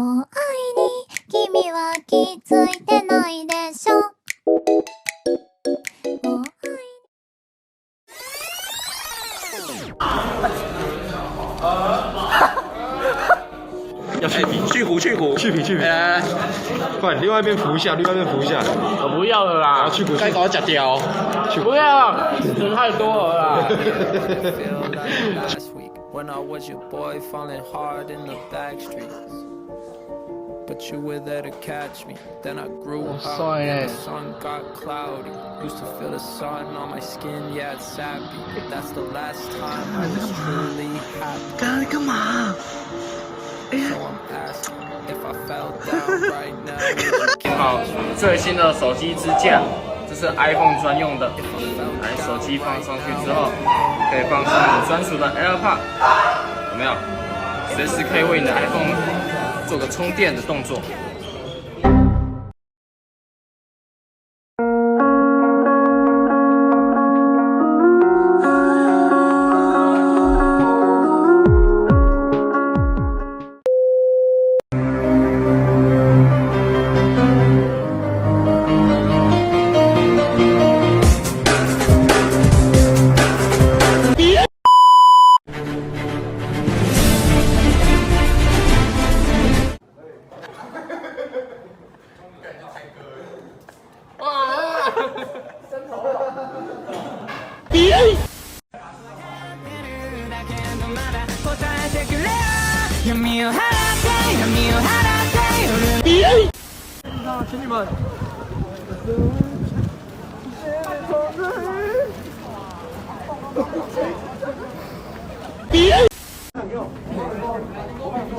我愛你君は気づいてないでしょ我愛要去皮，去皮，来，快，另外一边扶一下，我不要了啦，去皮，该搞假雕，不要，人太多了啦。When I was your boy, falling hard in the back streets. But you were there to catch me. Then I grew up, and the sun got cloudy. Used to feel the sun on my skin, yeah, it's sappy. But that's the last time I was truly happy. 干嘛？ So I'm asking if I fell down right now. 好，最新的手机支架，这是 iPhone 专用的。来，手机放上去之后，可以放上你专属的 AirPod， 有没有？随时可以为你的 iPhone 做个充电的动作。请你们。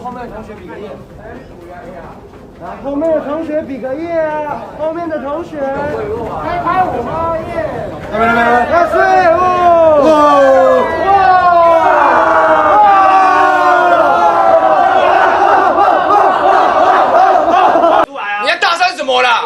后面的同学比个耶！来，后面的同学比个耶啊！后面的同学，开舞吗？耶！来，要睡舞！你要大声什么啦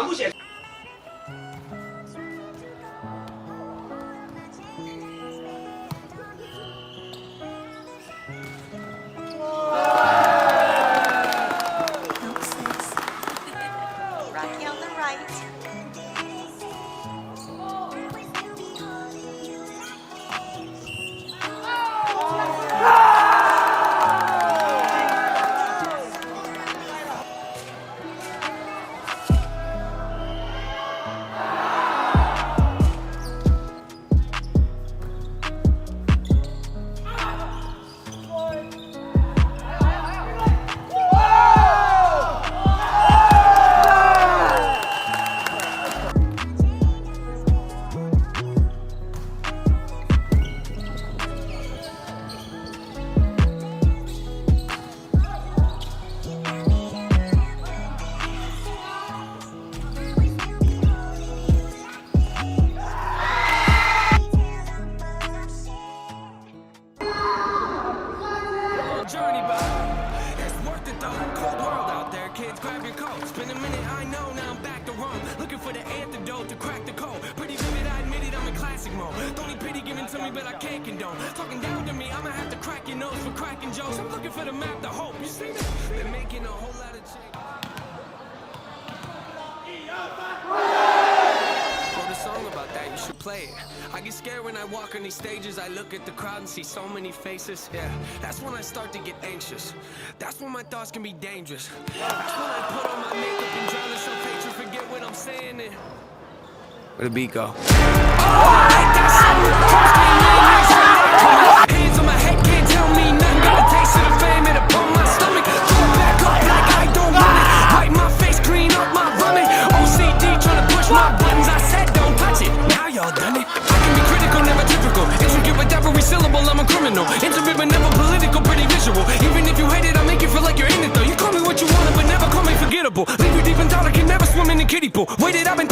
？Talking down to me, I'ma have to crack your nose for cracking jokes. I'm looking for the map to hope. You see that? They're making a whole lot of change. Wrote a song about that, you should play it. I get scared when I walk on these stages. I look at the crowd and see so many faces. Yeah, that's when I start to get anxious. That's when my thoughts can be dangerous. That's when I put on my makeup and drown in some hatred. Forget what I'm saying and where the beat go? Hands on my head, can't tell me nothing. Got a taste of the fame and upon my stomach. Throw it back up like I don't want it. Wipe my face, clean up my vomit. OCD trying to push my buttons. I said don't touch it. Now y'all done it. I can be critical, never typical. Intricate with every syllable, I'm a criminal. Intimate but never political, pretty visual. Even if you hate it, I'll make you feel like you're in it though. You call me what you want, but never call me forgettable. Leave you deep in thought, I can never swim in the kiddie pool. Waited, I've been